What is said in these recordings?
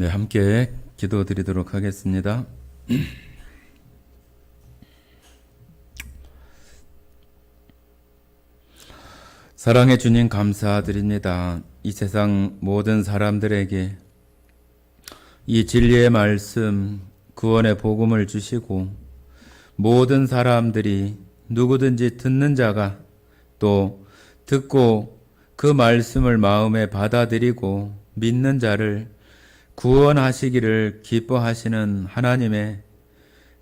네, 함께 기도드리도록 하겠습니다. 사랑해 주님 감사드립니다. 이 세상 모든 사람들에게 이 진리의 말씀, 구원의 복음을 주시고 모든 사람들이 누구든지 듣는 자가 또 듣고 그 말씀을 마음에 받아들이고 믿는 자를 구원하시기를 기뻐하시는 하나님의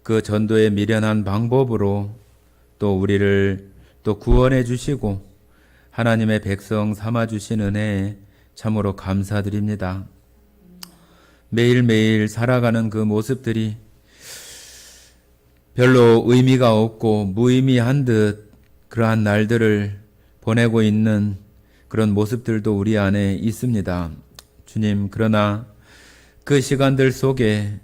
그 전도의 미련한 방법으로 또 우리를 또 구원해 주시고 하나님의 백성 삼아주신 은혜에 참으로 감사드립니다. 매일매일 살아가는 그 모습들이 별로 의미가 없고 무의미한 듯 그러한 날들을 보내고 있는 그런 모습들도 우리 안에 있습니다. 주님, 그러나 그 시간들 속에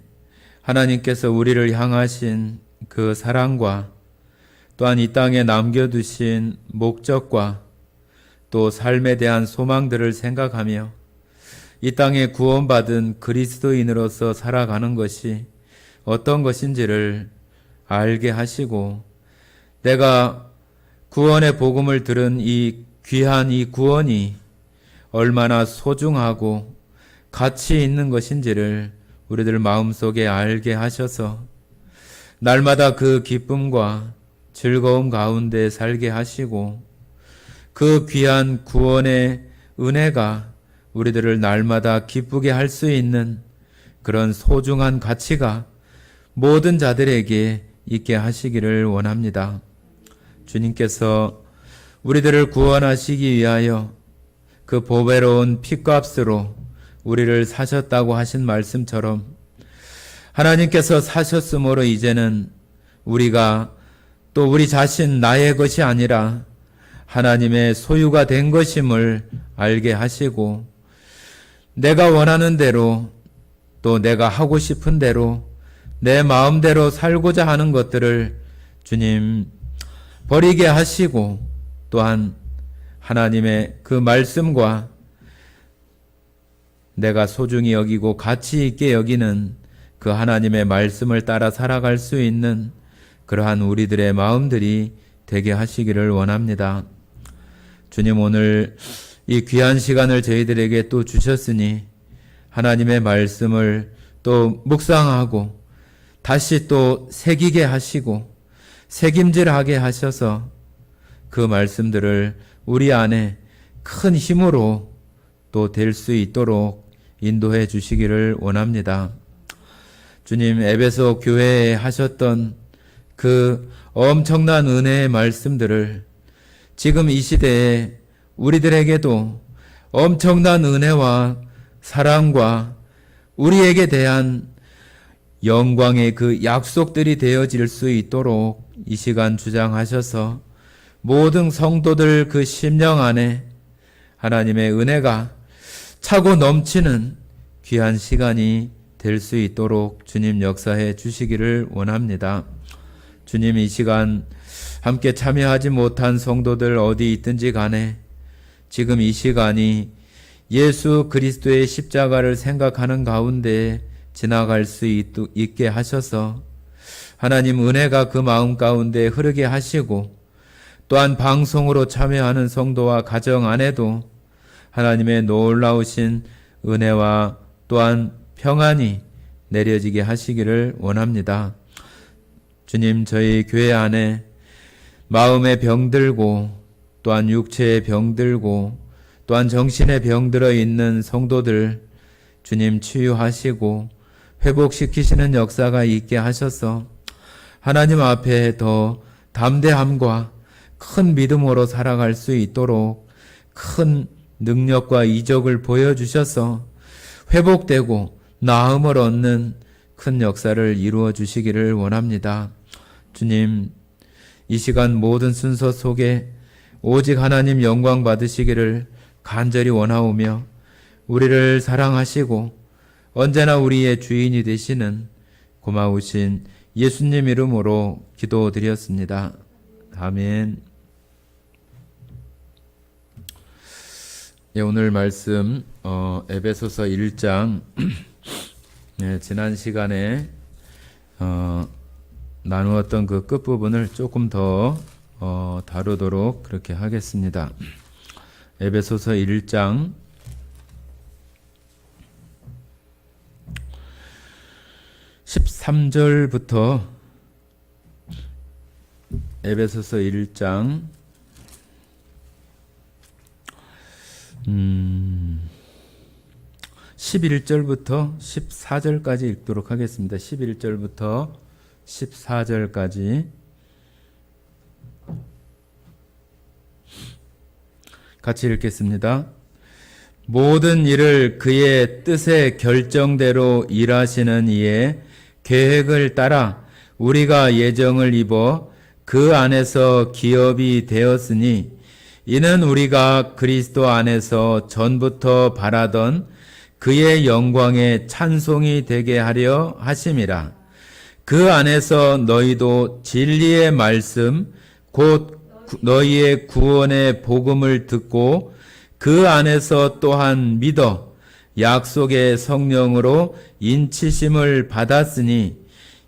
하나님께서 우리를 향하신 그 사랑과 또한 이 땅에 남겨두신 목적과 또 삶에 대한 소망들을 생각하며 이 땅에 구원받은 그리스도인으로서 살아가는 것이 어떤 것인지를 알게 하시고 내가 구원의 복음을 들은 이 귀한 이 구원이 얼마나 소중하고 가치 있는 것인지를 우리들 마음속에 알게 하셔서 날마다 그 기쁨과 즐거움 가운데 살게 하시고 그 귀한 구원의 은혜가 우리들을 날마다 기쁘게 할 수 있는 그런 소중한 가치가 모든 자들에게 있게 하시기를 원합니다. 주님께서 우리들을 구원하시기 위하여 그 보배로운 핏값으로 우리를 사셨다고 하신 말씀처럼 하나님께서 사셨으므로 이제는 우리가 또 우리 자신 나의 것이 아니라 하나님의 소유가 된 것임을 알게 하시고 내가 원하는 대로 또 내가 하고 싶은 대로 내 마음대로 살고자 하는 것들을 주님 버리게 하시고 또한 하나님의 그 말씀과 내가 소중히 여기고 가치 있게 여기는 그 하나님의 말씀을 따라 살아갈 수 있는 그러한 우리들의 마음들이 되게 하시기를 원합니다. 주님, 오늘 이 귀한 시간을 저희들에게 또 주셨으니 하나님의 말씀을 또 묵상하고 다시 또 새기게 하시고 새김질하게 하셔서 그 말씀들을 우리 안에 큰 힘으로 또 될 수 있도록 인도해 주시기를 원합니다. 주님, 에베소 교회에 하셨던 그 엄청난 은혜의 말씀들을 지금 이 시대에 우리들에게도 엄청난 은혜와 사랑과 우리에게 대한 영광의 그 약속들이 되어질 수 있도록 이 시간 주장하셔서 모든 성도들 그 심령 안에 하나님의 은혜가 차고 넘치는 귀한 시간이 될 수 있도록 주님 역사해 주시기를 원합니다. 주님, 이 시간 함께 참여하지 못한 성도들 어디 있든지 간에 지금 이 시간이 예수 그리스도의 십자가를 생각하는 가운데 지나갈 수 있게 하셔서 하나님 은혜가 그 마음 가운데 흐르게 하시고 또한 방송으로 참여하는 성도와 가정 안에도 하나님의 놀라우신 은혜와 또한 평안이 내려지게 하시기를 원합니다. 주님, 저희 교회 안에 마음의 병들고 또한 육체의 병들고 또한 정신의 병들어 있는 성도들 주님 치유하시고 회복시키시는 역사가 있게 하셔서 하나님 앞에 더 담대함과 큰 믿음으로 살아갈 수 있도록 큰 능력과 이적을 보여주셔서 회복되고 나음을 얻는 큰 역사를 이루어 주시기를 원합니다. 주님, 이 시간 모든 순서 속에 오직 하나님 영광 받으시기를 간절히 원하오며 우리를 사랑하시고 언제나 우리의 주인이 되시는 고마우신 예수님 이름으로 기도드렸습니다. 아멘. 예, 오늘 말씀 에베소서 1장 네, 지난 시간에 나누었던 그 끝부분을 조금 더 다루도록 그렇게 하겠습니다. 에베소서 1장 13절부터 에베소서 1장 11절부터 14절까지 읽도록 하겠습니다. 11절부터 14절까지 같이 읽겠습니다. 모든 일을 그의 뜻의 결정대로 일하시는 이의 계획을 따라 우리가 예정을 입어 그 안에서 기업이 되었으니 이는 우리가 그리스도 안에서 전부터 바라던 그의 영광의 찬송이 되게 하려 하심이라. 그 안에서 너희도 진리의 말씀 곧 너희의 구원의 복음을 듣고 그 안에서 또한 믿어 약속의 성령으로 인치심을 받았으니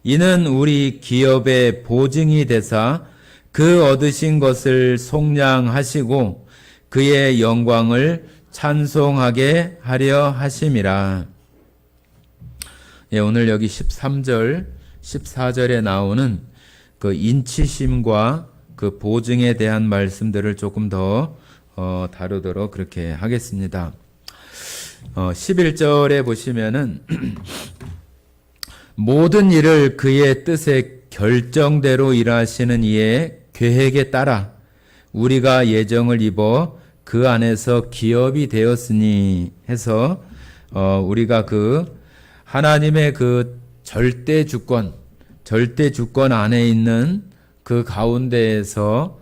이는 우리 기업의 보증이 되사 그 얻으신 것을 속량하시고 그의 영광을 찬송하게 하려 하심이라. 예, 오늘 여기 13절, 14절에 나오는 그 인치심과 그 보증에 대한 말씀들을 조금 더 다루도록 그렇게 하겠습니다. 11절에 보시면은 모든 일을 그의 뜻의 결정대로 일하시는 이의 계획에 따라 우리가 예정을 입어 그 안에서 기업이 되었으니 해서 우리가 그 하나님의 그 절대 주권 안에 있는 그 가운데에서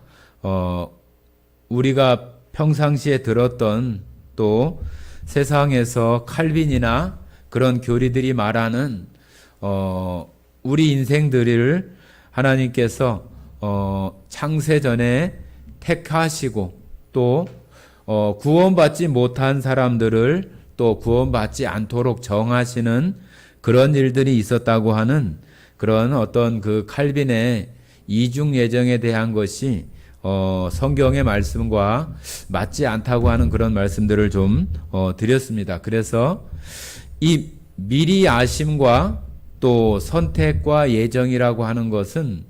우리가 평상시에 들었던 또 세상에서 칼빈이나 그런 교리들이 말하는 우리 인생들을 하나님께서 창세전에 택하시고 또 구원받지 못한 사람들을 또 구원받지 않도록 정하시는 그런 일들이 있었다고 하는 그런 어떤 그 칼빈의 이중 예정에 대한 것이 성경의 말씀과 맞지 않다고 하는 그런 말씀들을 좀 드렸습니다. 그래서 이 미리 아심과 또 선택과 예정이라고 하는 것은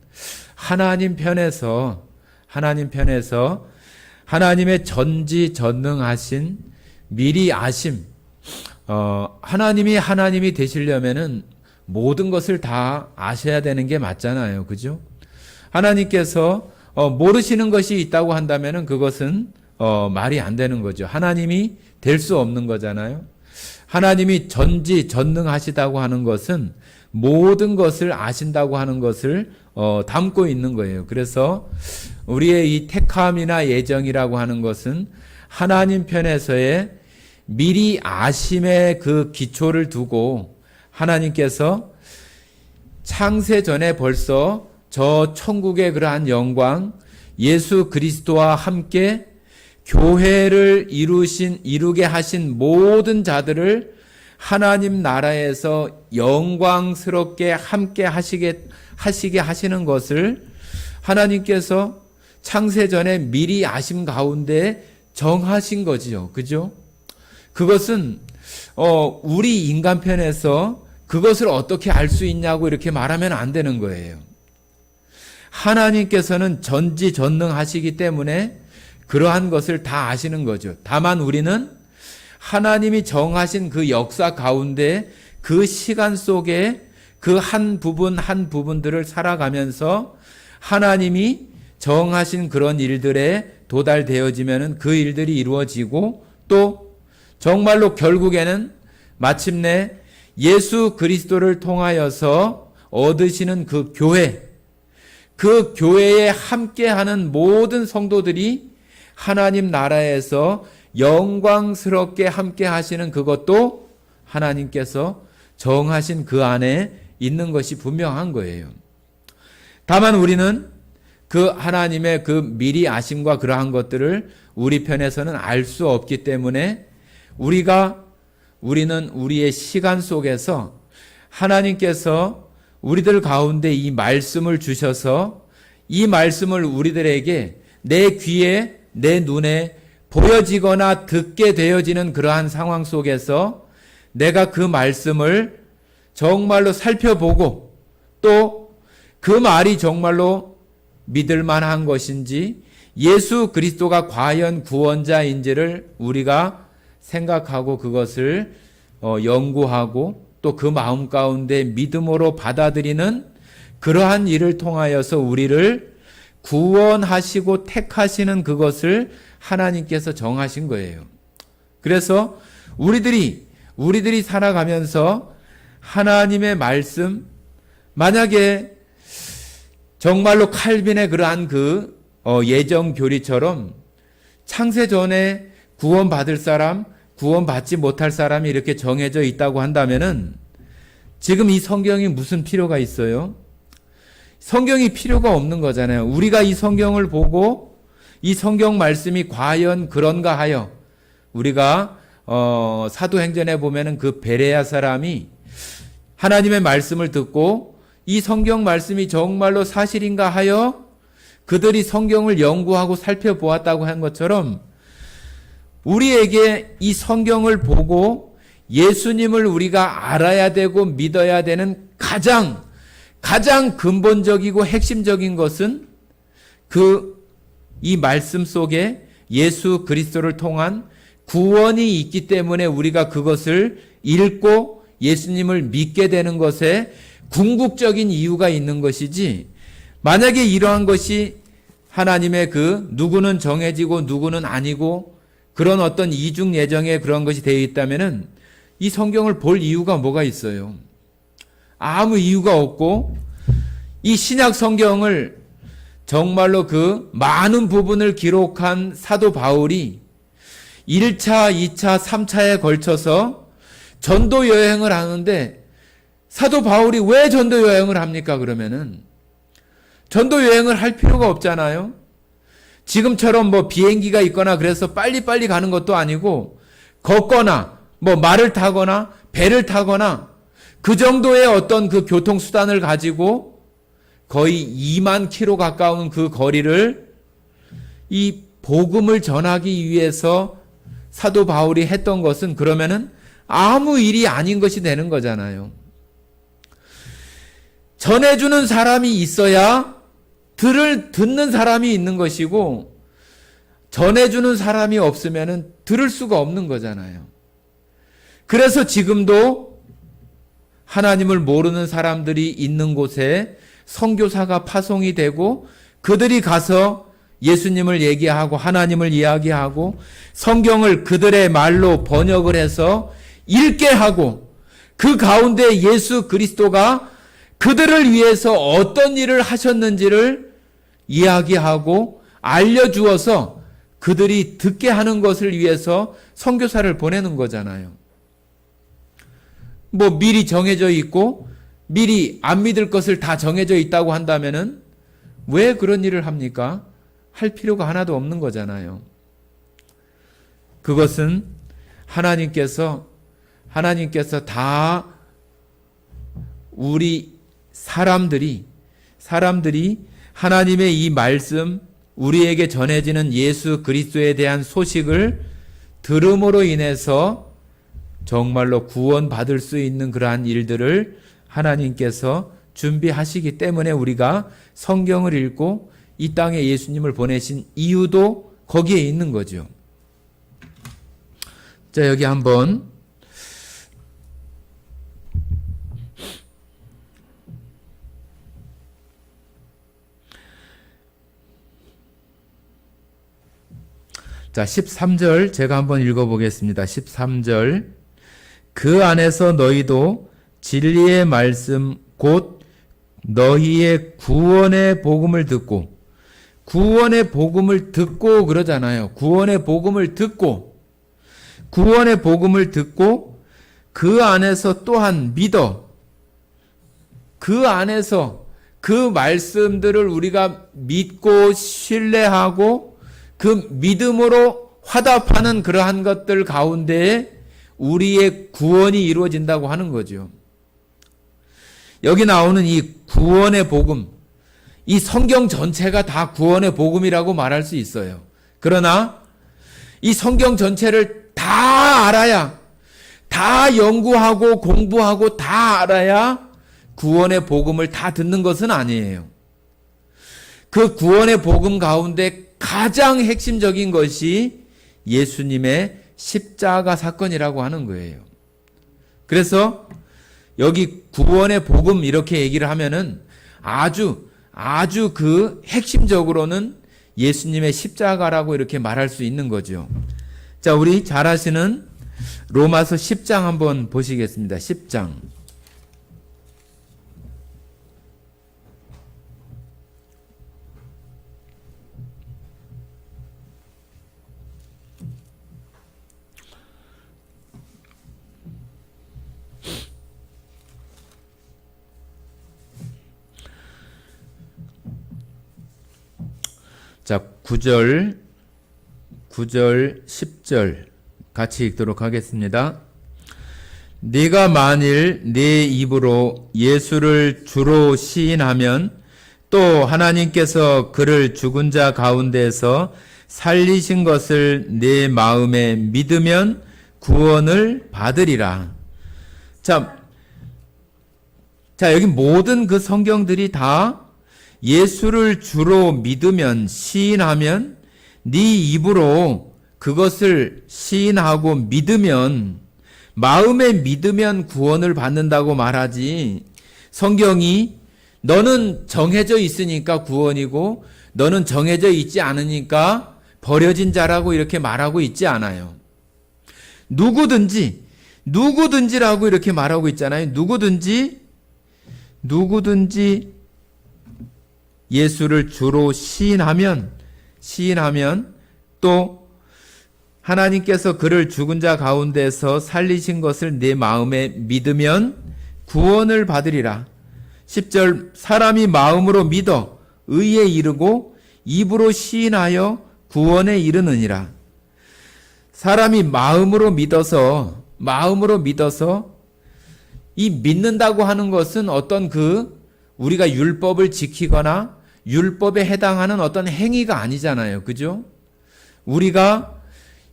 하나님 편에서 하나님의 전지전능하신 미리 아심, 하나님이 되시려면은 모든 것을 다 아셔야 되는 게 맞잖아요. 그죠? 하나님께서 모르시는 것이 있다고 한다면은 그것은 말이 안 되는 거죠. 하나님이 될 수 없는 거잖아요. 하나님이 전지전능하시다고 하는 것은 모든 것을 아신다고 하는 것을 담고 있는 거예요. 그래서 우리의 이 택함이나 예정이라고 하는 것은 하나님 편에서의 미리 아심의 그 기초를 두고 하나님께서 창세 전에 벌써 저 천국의 그러한 영광, 예수 그리스도와 함께 교회를 이루게 하신 모든 자들을 하나님 나라에서 영광스럽게 함께 하시게 하시는 것을 하나님께서 창세전에 미리 아심 가운데 정하신 거지요. 그죠? 그것은 우리 인간 편에서 그것을 어떻게 알 수 있냐고 이렇게 말하면 안 되는 거예요. 하나님께서는 전지전능하시기 때문에 그러한 것을 다 아시는 거죠. 다만 우리는 하나님이 정하신 그 역사 가운데 그 시간 속에 그 한 부분들을 살아가면서 하나님이 정하신 그런 일들에 도달되어지면은 그 일들이 이루어지고 또 정말로 결국에는 마침내 예수 그리스도를 통하여서 얻으시는 그 교회에 함께하는 모든 성도들이 하나님 나라에서 영광스럽게 함께 하시는 그것도 하나님께서 정하신 그 안에 있는 것이 분명한 거예요. 다만 우리는 그 하나님의 그 미리 아심과 그러한 것들을 우리 편에서는 알 수 없기 때문에 우리는 우리의 시간 속에서 하나님께서 우리들 가운데 이 말씀을 주셔서 이 말씀을 우리들에게 내 귀에 내 눈에 보여지거나 듣게 되어지는 그러한 상황 속에서 내가 그 말씀을 정말로 살펴보고 또 그 말이 정말로 믿을 만한 것인지 예수 그리스도가 과연 구원자인지를 우리가 생각하고 그것을 연구하고 또 그 마음 가운데 믿음으로 받아들이는 그러한 일을 통하여서 우리를 구원하시고 택하시는 그것을 하나님께서 정하신 거예요. 그래서 우리들이 살아가면서 하나님의 말씀, 만약에 정말로 칼빈의 그러한 그 예정 교리처럼 창세 전에 구원받을 사람, 구원받지 못할 사람이 이렇게 정해져 있다고 한다면은 지금 이 성경이 무슨 필요가 있어요? 성경이 필요가 없는 거잖아요. 우리가 이 성경을 보고 이 성경 말씀이 과연 그런가 하여 우리가 사도행전에 보면은 그 베레아 사람이 하나님의 말씀을 듣고 이 성경 말씀이 정말로 사실인가 하여 그들이 성경을 연구하고 살펴보았다고 한 것처럼 우리에게 이 성경을 보고 예수님을 우리가 알아야 되고 믿어야 되는 가장 근본적이고 핵심적인 것은 이 말씀 속에 예수 그리스도를 통한 구원이 있기 때문에 우리가 그것을 읽고 예수님을 믿게 되는 것에 궁극적인 이유가 있는 것이지, 만약에 이러한 것이 하나님의 누구는 정해지고 누구는 아니고 그런 어떤 이중 예정에 그런 것이 되어 있다면은 이 성경을 볼 이유가 뭐가 있어요? 아무 이유가 없고 이 신약 성경을 정말로 많은 부분을 기록한 사도 바울이 1차, 2차, 3차에 걸쳐서 전도 여행을 하는데 사도 바울이 왜 전도 여행을 합니까? 그러면은 전도 여행을 할 필요가 없잖아요. 지금처럼 비행기가 있거나 그래서 빨리빨리 가는 것도 아니고 걷거나 말을 타거나 배를 타거나 그 정도의 어떤 교통수단을 가지고 거의 2만 킬로 가까운 그 거리를 이 복음을 전하기 위해서 사도 바울이 했던 것은 그러면은 아무 일이 아닌 것이 되는 거잖아요. 전해주는 사람이 있어야 듣는 사람이 있는 것이고 전해주는 사람이 없으면은 들을 수가 없는 거잖아요. 그래서 지금도 하나님을 모르는 사람들이 있는 곳에 선교사가 파송이 되고 그들이 가서 예수님을 얘기하고 하나님을 이야기하고 성경을 그들의 말로 번역을 해서 읽게 하고 그 가운데 예수 그리스도가 그들을 위해서 어떤 일을 하셨는지를 이야기하고 알려주어서 그들이 듣게 하는 것을 위해서 선교사를 보내는 거잖아요. 미리 정해져 있고 미리 안 믿을 것을 다 정해져 있다고 한다면은 왜 그런 일을 합니까? 할 필요가 하나도 없는 거잖아요. 그것은 하나님께서 다 우리 사람들이 하나님의 이 말씀, 우리에게 전해지는 예수 그리스도에 대한 소식을 들음으로 인해서 정말로 구원받을 수 있는 그러한 일들을 하나님께서 준비하시기 때문에 우리가 성경을 읽고 이 땅에 예수님을 보내신 이유도 거기에 있는 거죠. 자, 여기 한번 자, 13절 제가 한번 읽어보겠습니다. 13절. 그 안에서 너희도 진리의 말씀 곧 너희의 구원의 복음을 듣고, 구원의 복음을 듣고 그러잖아요. 구원의 복음을 듣고 그 안에서 또한 믿어. 그 안에서 그 말씀들을 우리가 믿고 신뢰하고 그 믿음으로 화답하는 그러한 것들 가운데에 우리의 구원이 이루어진다고 하는 거죠. 여기 나오는 이 구원의 복음, 이 성경 전체가 다 구원의 복음이라고 말할 수 있어요. 그러나 이 성경 전체를 다 알아야, 다 연구하고 공부하고 다 알아야 구원의 복음을 다 듣는 것은 아니에요. 그 구원의 복음 가운데 가장 핵심적인 것이 예수님의 십자가 사건이라고 하는 거예요. 그래서 여기 구원의 복음 이렇게 얘기를 하면은 아주 그 핵심적으로는 예수님의 십자가라고 이렇게 말할 수 있는 거죠. 자, 우리 잘 아시는 로마서 10장 한번 보시겠습니다. 10장. 자, 9절, 10절 같이 읽도록 하겠습니다. 네가 만일 네 입으로 예수를 주로 시인하면 또 하나님께서 그를 죽은 자 가운데서 살리신 것을 네 마음에 믿으면 구원을 받으리라. 자, 여기 모든 그 성경들이 다 예수를 주로 믿으면, 시인하면, 네 입으로 그것을 시인하고 믿으면, 마음에 믿으면 구원을 받는다고 말하지, 성경이 너는 정해져 있으니까 구원이고 너는 정해져 있지 않으니까 버려진 자라고 이렇게 말하고 있지 않아요. 누구든지라고 이렇게 말하고 있잖아요. 누구든지 예수를 주로 시인하면 또 하나님께서 그를 죽은 자 가운데서 살리신 것을 내 마음에 믿으면 구원을 받으리라. 10절 사람이 마음으로 믿어 의에 이르고 입으로 시인하여 구원에 이르느니라. 사람이 마음으로 믿어서 이 믿는다고 하는 것은 어떤 우리가 율법을 지키거나 율법에 해당하는 어떤 행위가 아니잖아요. 그죠? 우리가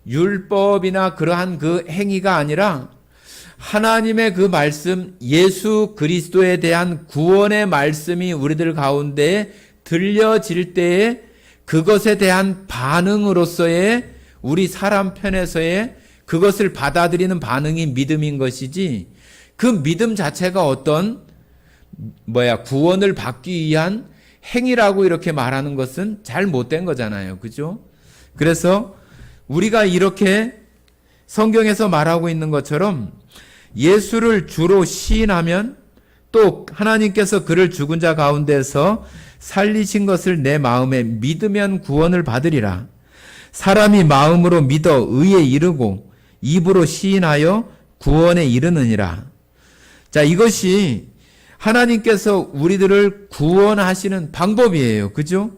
율법이나 그러한 그 행위가 아니라 하나님의 그 말씀, 예수 그리스도에 대한 구원의 말씀이 우리들 가운데 들려질 때에 그것에 대한 반응으로서의 우리 사람 편에서의 그것을 받아들이는 반응이 믿음인 것이지, 그 믿음 자체가 어떤 구원을 받기 위한 행위라고 이렇게 말하는 것은 잘못된 거잖아요. 그죠? 그래서 우리가 이렇게 성경에서 말하고 있는 것처럼 예수를 주로 시인하면 또 하나님께서 그를 죽은 자 가운데서 살리신 것을 내 마음에 믿으면 구원을 받으리라. 사람이 마음으로 믿어 의에 이르고 입으로 시인하여 구원에 이르느니라. 자, 이것이 하나님께서 우리들을 구원하시는 방법이에요. 그죠?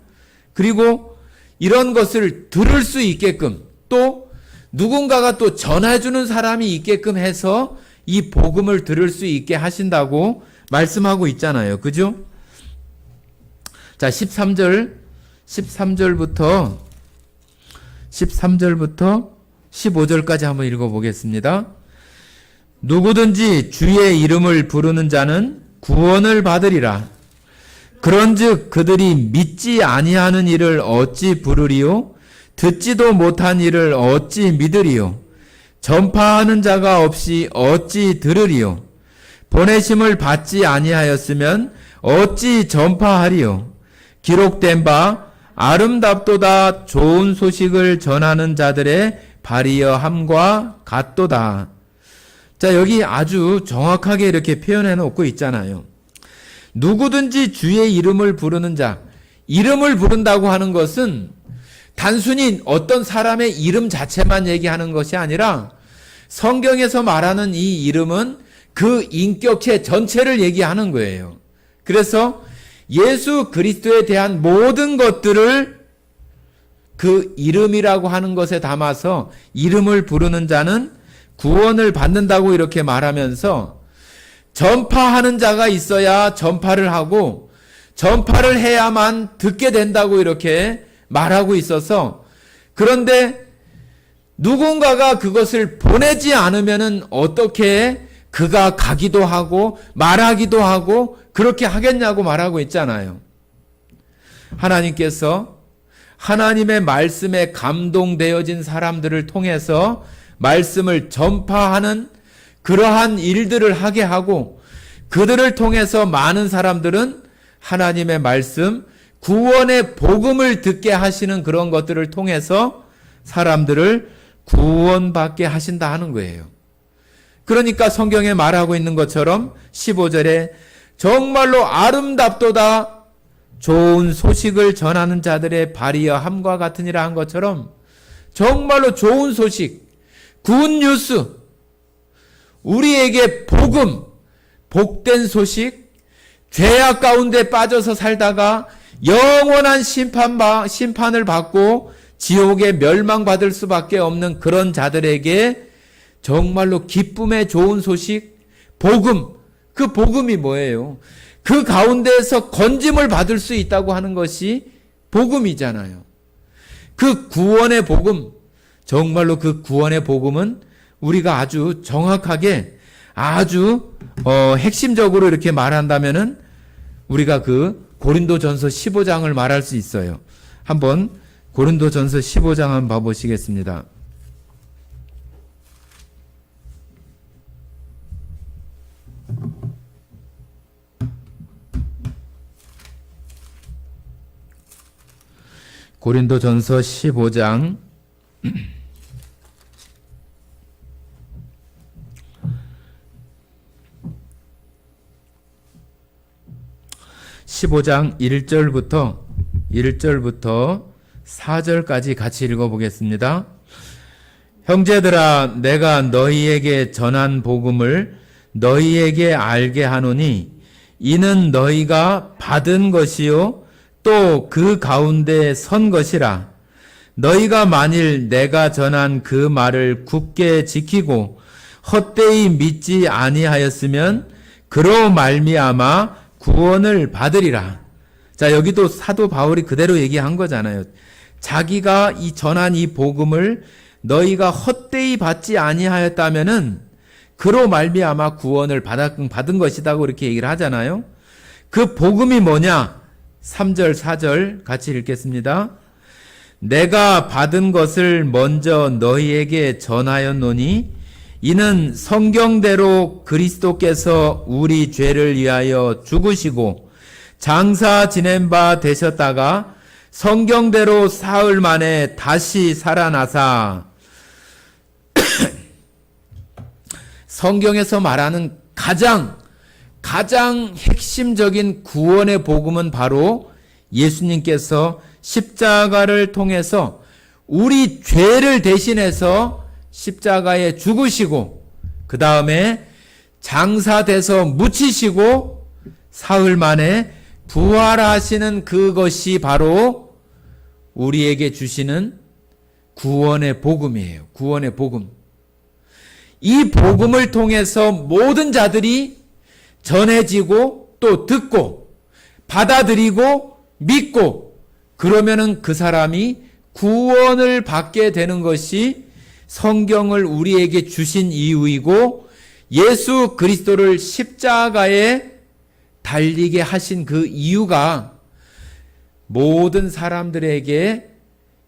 그리고 이런 것을 들을 수 있게끔 또 누군가가 또 전해주는 사람이 있게끔 해서 이 복음을 들을 수 있게 하신다고 말씀하고 있잖아요. 그죠? 자, 13절부터 15절까지 한번 읽어보겠습니다. 누구든지 주의 이름을 부르는 자는 구원을 받으리라. 그런즉 그들이 믿지 아니하는 이를 어찌 부르리요? 듣지도 못한 이를 어찌 믿으리요? 전파하는 자가 없이 어찌 들으리요? 보내심을 받지 아니하였으면 어찌 전파하리요? 기록된 바 아름답도다 좋은 소식을 전하는 자들의 발이여 함과 같도다. 자, 여기 아주 정확하게 이렇게 표현해 놓고 있잖아요. 누구든지 주의 이름을 부르는 자, 이름을 부른다고 하는 것은 단순히 어떤 사람의 이름 자체만 얘기하는 것이 아니라 성경에서 말하는 이 이름은 그 인격체 전체를 얘기하는 거예요. 그래서 예수 그리스도에 대한 모든 것들을 그 이름이라고 하는 것에 담아서 이름을 부르는 자는 구원을 받는다고 이렇게 말하면서 전파하는 자가 있어야 전파를 하고 전파를 해야만 듣게 된다고 이렇게 말하고 있어서, 그런데 누군가가 그것을 보내지 않으면은 어떻게 그가 가기도 하고 말하기도 하고 그렇게 하겠냐고 말하고 있잖아요. 하나님께서 하나님의 말씀에 감동되어진 사람들을 통해서 말씀을 전파하는 그러한 일들을 하게 하고, 그들을 통해서 많은 사람들은 하나님의 말씀, 구원의 복음을 듣게 하시는 그런 것들을 통해서 사람들을 구원받게 하신다 하는 거예요. 그러니까 성경에 말하고 있는 것처럼 15절에 정말로 아름답도다 좋은 소식을 전하는 자들의 발이여 함과 같으니라 한 것처럼, 정말로 좋은 소식, 굿뉴스, 우리에게 복음, 복된 소식, 죄악 가운데 빠져서 살다가 영원한 심판을 받고 지옥에 멸망받을 수밖에 없는 그런 자들에게 정말로 기쁨의 좋은 소식, 복음, 그 복음이 뭐예요? 그 가운데에서 건짐을 받을 수 있다고 하는 것이 복음이잖아요. 그 구원의 복음, 정말로 그 구원의 복음은 우리가 아주 정확하게, 아주 핵심적으로 이렇게 말한다면은 우리가 그 고린도전서 15장을 말할 수 있어요. 한번 고린도전서 15장 한번 봐보시겠습니다. 고린도전서 15장 15장 1절부터 4절까지 같이 읽어보겠습니다. 형제들아, 내가 너희에게 전한 복음을 너희에게 알게 하노니 이는 너희가 받은 것이요 또 그 가운데 선 것이라. 너희가 만일 내가 전한 그 말을 굳게 지키고 헛되이 믿지 아니하였으면 그로 말미암아 구원을 받으리라. 자, 여기도 사도 바울이 그대로 얘기한 거잖아요. 자기가 전한 이 복음을 너희가 헛되이 받지 아니하였다면은 그로 말미암아 구원을 받은 것이다고 이렇게 얘기를 하잖아요. 그 복음이 뭐냐? 3절, 4절 같이 읽겠습니다. 내가 받은 것을 먼저 너희에게 전하였노니 이는 성경대로 그리스도께서 우리 죄를 위하여 죽으시고 장사 지낸 바 되셨다가 성경대로 사흘 만에 다시 살아나사. 성경에서 말하는 가장 핵심적인 구원의 복음은 바로 예수님께서 십자가를 통해서 우리 죄를 대신해서 십자가에 죽으시고 그 다음에 장사돼서 묻히시고 사흘 만에 부활하시는 그것이 바로 우리에게 주시는 구원의 복음이에요. 구원의 복음. 이 복음을 통해서 모든 자들이 전해지고 또 듣고 받아들이고 믿고 그러면은 그 사람이 구원을 받게 되는 것이 성경을 우리에게 주신 이유이고 예수 그리스도를 십자가에 달리게 하신 그 이유가 모든 사람들에게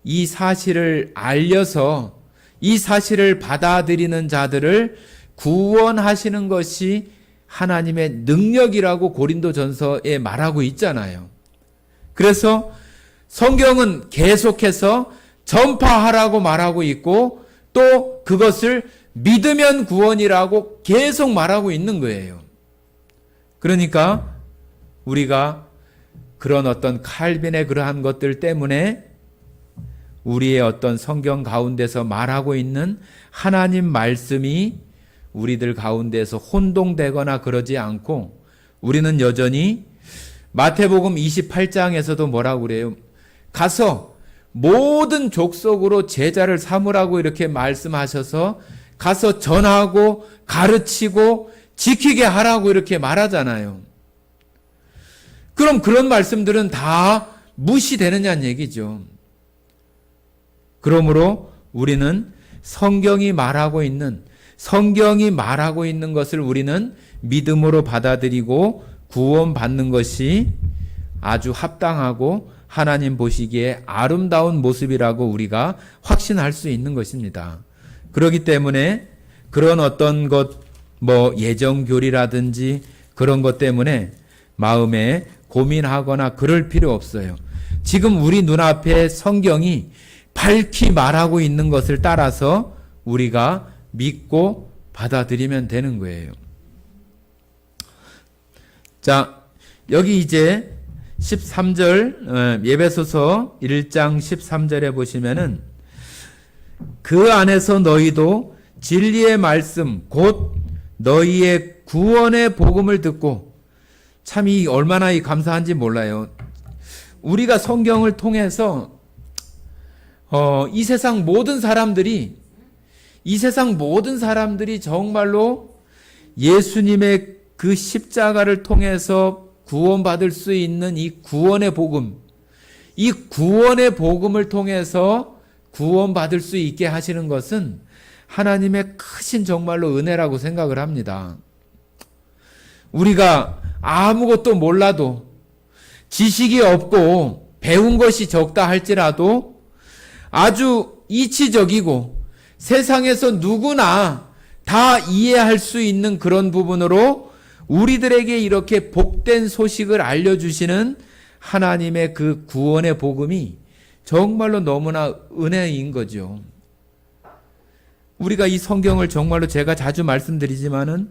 이 사실을 알려서 이 사실을 받아들이는 자들을 구원하시는 것이 하나님의 능력이라고 고린도전서에 말하고 있잖아요. 그래서 성경은 계속해서 전파하라고 말하고 있고 또 그것을 믿으면 구원이라고 계속 말하고 있는 거예요. 그러니까 우리가 그런 어떤 칼빈의 그러한 것들 때문에 우리의 어떤 성경 가운데서 말하고 있는 하나님 말씀이 우리들 가운데서 혼동되거나 그러지 않고 우리는 여전히 마태복음 28장에서도 뭐라고 그래요? 가서 모든 족속으로 제자를 삼으라고 이렇게 말씀하셔서 가서 전하고 가르치고 지키게 하라고 이렇게 말하잖아요. 그럼 그런 말씀들은 다 무시되느냐는 얘기죠. 그러므로 우리는 성경이 말하고 있는 것을 우리는 믿음으로 받아들이고 구원받는 것이 아주 합당하고 하나님 보시기에 아름다운 모습이라고 우리가 확신할 수 있는 것입니다. 그렇기 때문에 그런 어떤 예정교리라든지 그런 것 때문에 마음에 고민하거나 그럴 필요 없어요. 지금 우리 눈앞에 성경이 밝히 말하고 있는 것을 따라서 우리가 믿고 받아들이면 되는 거예요. 자, 여기 이제 13절, 에베소서 1장 13절에 보시면은 그 안에서 너희도 진리의 말씀, 곧 너희의 구원의 복음을 듣고, 참 얼마나 감사한지 몰라요. 우리가 성경을 통해서 이 세상 모든 사람들이 정말로 예수님의 그 십자가를 통해서 구원받을 수 있는 이 구원의 복음을 통해서 구원받을 수 있게 하시는 것은 하나님의 크신 정말로 은혜라고 생각을 합니다. 우리가 아무것도 몰라도, 지식이 없고 배운 것이 적다 할지라도 아주 이치적이고 세상에서 누구나 다 이해할 수 있는 그런 부분으로 우리들에게 이렇게 복된 소식을 알려주시는 하나님의 그 구원의 복음이 정말로 너무나 은혜인 거죠. 우리가 이 성경을 정말로 제가 자주 말씀드리지만은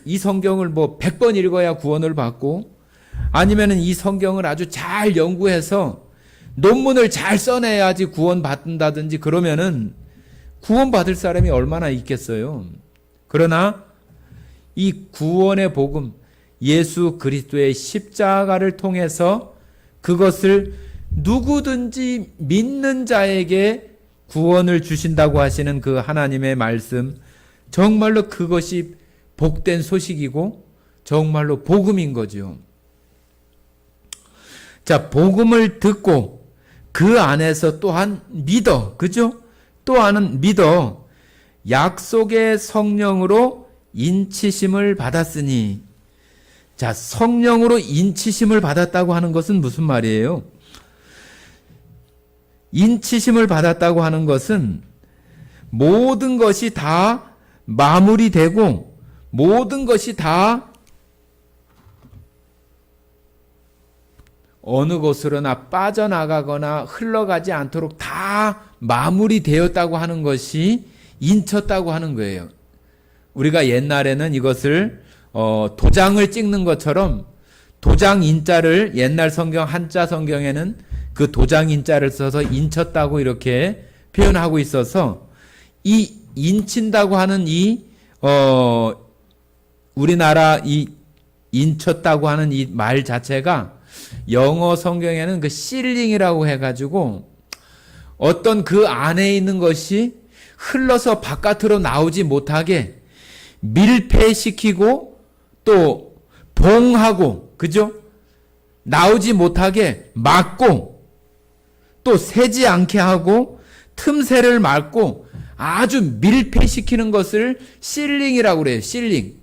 이 성경을 100번 읽어야 구원을 받고, 아니면은 이 성경을 아주 잘 연구해서 논문을 잘 써내야지 구원받는다든지 그러면은 구원받을 사람이 얼마나 있겠어요. 그러나 이 구원의 복음, 예수 그리스도의 십자가를 통해서 그것을 누구든지 믿는 자에게 구원을 주신다고 하시는 그 하나님의 말씀, 정말로 그것이 복된 소식이고 정말로 복음인 거죠. 자, 복음을 듣고 그 안에서 또한 믿어, 그죠? 또한은 믿어 약속의 성령으로 인치심을 받았으니. 자, 성령으로 인치심을 받았다고 하는 것은 무슨 말이에요? 인치심을 받았다고 하는 것은 모든 것이 다 마무리되고 모든 것이 다 어느 곳으로나 빠져나가거나 흘러가지 않도록 다 마무리되었다고 하는 것이 인쳤다고 하는 거예요. 우리가 옛날에는 이것을 도장을 찍는 것처럼 도장 인자를, 옛날 성경 한자 성경에는 그 도장 인자를 써서 인쳤다고 이렇게 표현하고 있어서, 이 인친다고 하는 우리나라 이 인쳤다고 하는 이 말 자체가 영어 성경에는 그 실링이라고 해가지고 어떤 그 안에 있는 것이 흘러서 바깥으로 나오지 못하게 밀폐시키고 또 봉하고, 그죠? 나오지 못하게 막고 또 새지 않게 하고 틈새를 막고 아주 밀폐시키는 것을 실링이라고 그래요. 실링.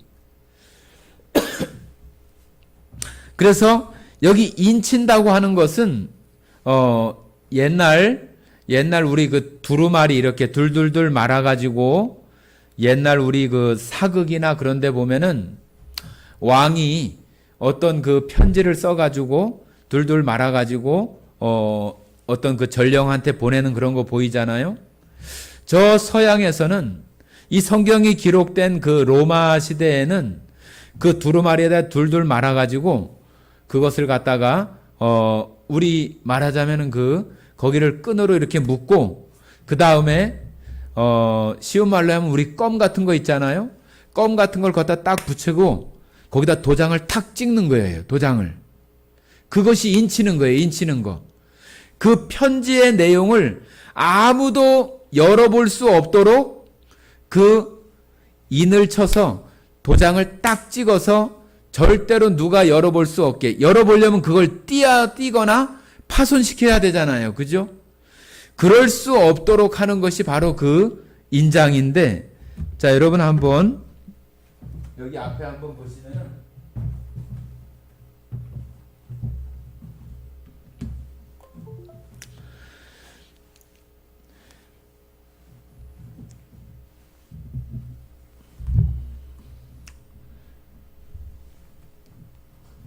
그래서 여기 인친다고 하는 것은 옛날 우리 그 두루마리 이렇게 둘둘둘 말아가지고, 옛날 우리 그 사극이나 그런 데 보면은 왕이 어떤 그 편지를 써가지고 둘둘 말아가지고 어떤 그 전령한테 보내는 그런 거 보이잖아요. 저 서양에서는 이 성경이 기록된 그 로마 시대에는 그 두루마리에다 둘둘 말아가지고 그것을 갖다가 우리 말하자면은 거기를 끈으로 이렇게 묶고, 그 다음에 쉬운 말로 하면 우리 껌 같은 거 있잖아요. 껌 같은 걸 갖다 딱 붙이고 거기다 도장을 탁 찍는 거예요. 도장을. 그것이 인치는 거예요. 인치는 거. 그 편지의 내용을 아무도 열어볼 수 없도록 그 인을 쳐서 도장을 딱 찍어서 절대로 누가 열어볼 수 없게, 열어보려면 그걸 띄거나 파손시켜야 되잖아요. 그죠? 그럴 수 없도록 하는 것이 바로 그 인장인데, 자, 여러분 한번 여기 앞에 한번 보시면은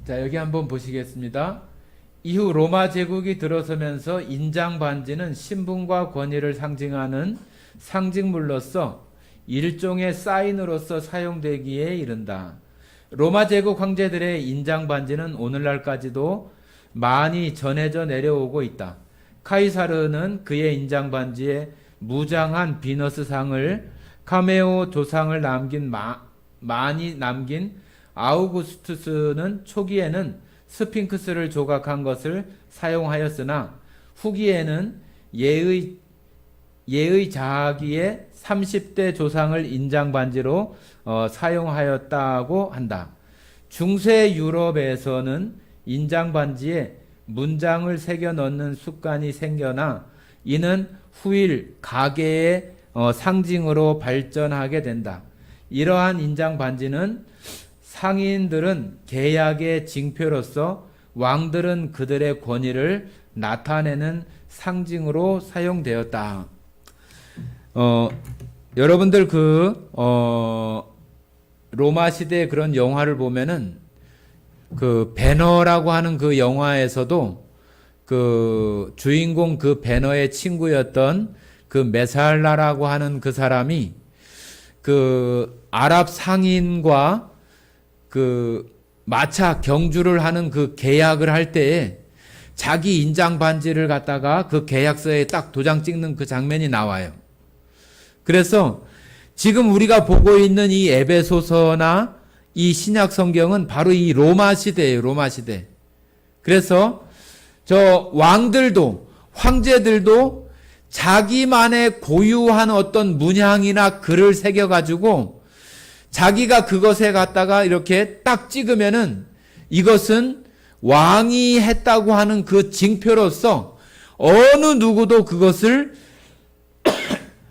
자, 여기 한번 보시겠습니다. 이후 로마 제국이 들어서면서 인장 반지는 신분과 권위를 상징하는 상징물로서 일종의 사인으로서 사용되기에 이른다. 로마 제국 황제들의 인장 반지는 오늘날까지도 많이 전해져 내려오고 있다. 카이사르는 그의 인장 반지에 무장한 비너스 상을, 카메오 조상을 많이 남긴 아우구스투스는 초기에는 스핑크스를 조각한 것을 사용하였으나 후기에는 예의 자기의 30대 조상을 인장 반지로 사용하였다고 한다. 중세 유럽에서는 인장 반지에 문장을 새겨 넣는 습관이 생겨나 이는 후일 가계의 상징으로 발전하게 된다. 이러한 인장 반지는 상인들은 계약의 징표로서, 왕들은 그들의 권위를 나타내는 상징으로 사용되었다. 여러분들 로마 시대의 그런 영화를 보면은 그 배너라고 하는 그 영화에서도 그 주인공 그 배너의 친구였던 그 메살라라고 하는 그 사람이 그 아랍 상인과 그 마차 경주를 하는 그 계약을 할 때에 자기 인장 반지를 갖다가 그 계약서에 딱 도장 찍는 그 장면이 나와요. 그래서 지금 우리가 보고 있는 이 에베소서나 이 신약 성경은 바로 이 로마 시대예요. 로마 시대. 그래서 저 왕들도, 황제들도 자기만의 고유한 어떤 문양이나 글을 새겨가지고 자기가 그것에 갖다가 이렇게 딱 찍으면은 이것은 왕이 했다고 하는 그 징표로서 어느 누구도 그것을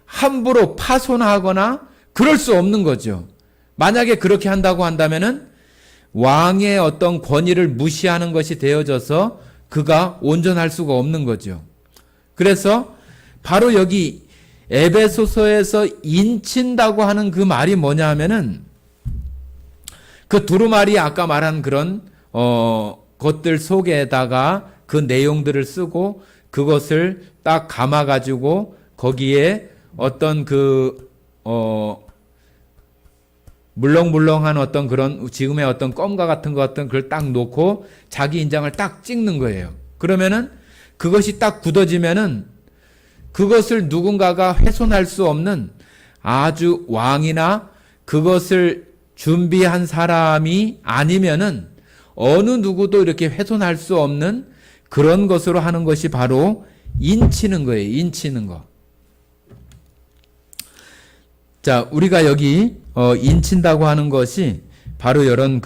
함부로 파손하거나 그럴 수 없는 거죠. 만약에 그렇게 한다고 한다면은 왕의 어떤 권위를 무시하는 것이 되어져서 그가 온전할 수가 없는 거죠. 그래서 바로 여기 에베소서에서 인친다고 하는 그 말이 뭐냐 하면은 그 두루마리 아까 말한 그런 것들 속에다가 그 내용들을 쓰고 그것을 딱 감아 가지고 거기에 어떤 물렁물렁한 어떤 그런 지금의 어떤 껌과 같은 것 같은 그걸 딱 놓고 자기 인장을 딱 찍는 거예요. 그러면은 그것이 딱 굳어지면은 그것을 누군가가 훼손할 수 없는 아주 왕이나 그것을 준비한 사람이 아니면은 어느 누구도 이렇게 훼손할 수 없는 그런 것으로 하는 것이 바로 인치는 거예요. 인치는 거. 자, 우리가 여기 인친다고 하는 것이 바로 이런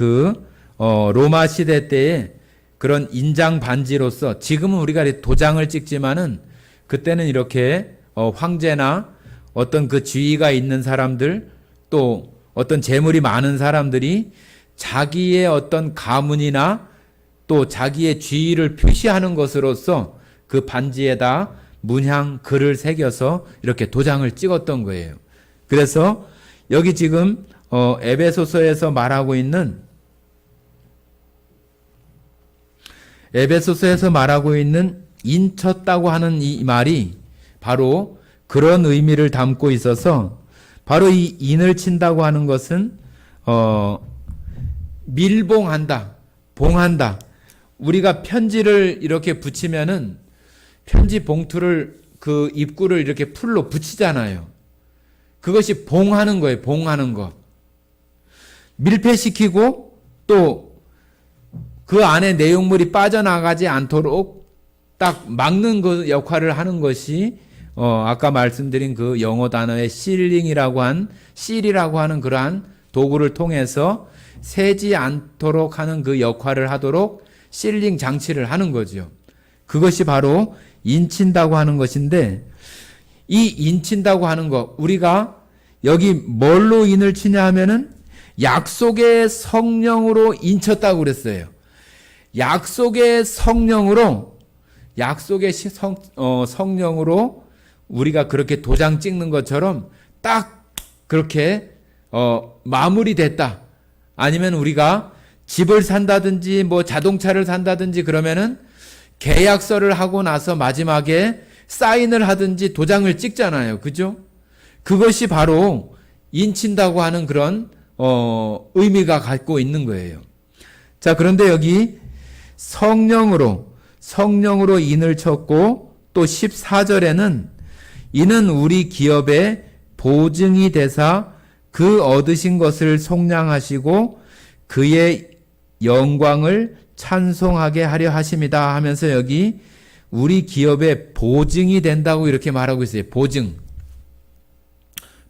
로마 시대 때의 그런 인장 반지로서 지금은 우리가 도장을 찍지만은 그때는 이렇게 황제나 어떤 그 지위가 있는 사람들 또 어떤 재물이 많은 사람들이 자기의 어떤 가문이나 또 자기의 지위를 표시하는 것으로서 그 반지에다 문양 글을 새겨서 이렇게 도장을 찍었던 거예요. 그래서 여기 지금 에베소서에서 말하고 있는 인쳤다고 하는 이 말이 바로 그런 의미를 담고 있어서 바로 이 인을 친다고 하는 것은 밀봉한다, 봉한다. 우리가 편지를 이렇게 붙이면은 편지 봉투를 그 입구를 이렇게 풀로 붙이잖아요. 그것이 봉하는 거예요. 봉하는 거. 밀폐시키고 또 그 안에 내용물이 빠져나가지 않도록 딱 막는 그 역할을 하는 것이 아까 말씀드린 그 영어 단어의 실링이라고 한 실이라고 하는 그러한 도구를 통해서 새지 않도록 하는 그 역할을 하도록 실링 장치를 하는 거죠. 그것이 바로 인친다고 하는 것인데, 이 인친다고 하는 것, 우리가 여기 뭘로 인을 치냐 하면은 약속의 성령으로 인쳤다고 그랬어요. 약속의 성령으로, 성령으로 우리가 그렇게 도장 찍는 것처럼 딱 그렇게 마무리됐다. 아니면 우리가 집을 산다든지 뭐 자동차를 산다든지 그러면은 계약서를 하고 나서 마지막에 사인을 하든지 도장을 찍잖아요. 그죠? 그것이 바로 인친다고 하는 그런 의미가 갖고 있는 거예요. 자, 그런데 여기 성령으로 인을 쳤고 또 14절에는 이는 우리 기업의 보증이 되사 그 얻으신 것을 속량하시고 그의 영광을 찬송하게 하려 하심이다 하면서 여기 우리 기업의 보증이 된다고 이렇게 말하고 있어요.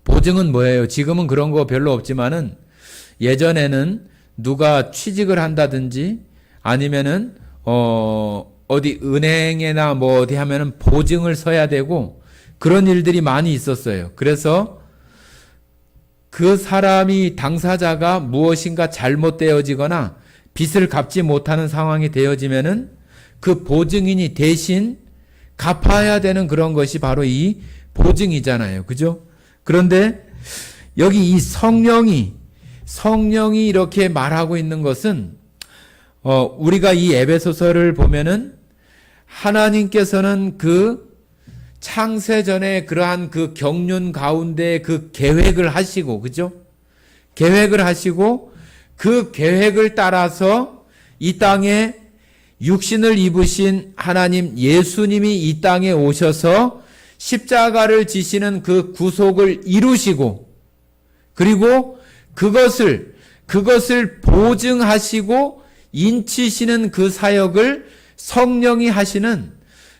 보증은 뭐예요? 지금은 그런 거 별로 없지만은 예전에는 누가 취직을 한다든지 아니면은 어디 은행에나 뭐 어디 하면은 보증을 서야 되고 그런 일들이 많이 있었어요. 그래서 그 사람이 당사자가 무엇인가 잘못되어지거나 빚을 갚지 못하는 상황이 되어지면은 그 보증인이 대신 갚아야 되는 그런 것이 바로 이 보증이잖아요. 그죠? 그런데 여기 이 성령이 이렇게 말하고 있는 것은 우리가 이 에베소서를 보면은 하나님께서는 그 창세전에 그러한 그 경륜 가운데 그 계획을 하시고, 그죠? 계획을 하시고 그 계획을 따라서 이 땅에 육신을 입으신 하나님 예수님이 이 땅에 오셔서 십자가를 지시는 그 구속을 이루시고 그리고 그것을 보증하시고 인치시는 그 사역을 성령이 하시는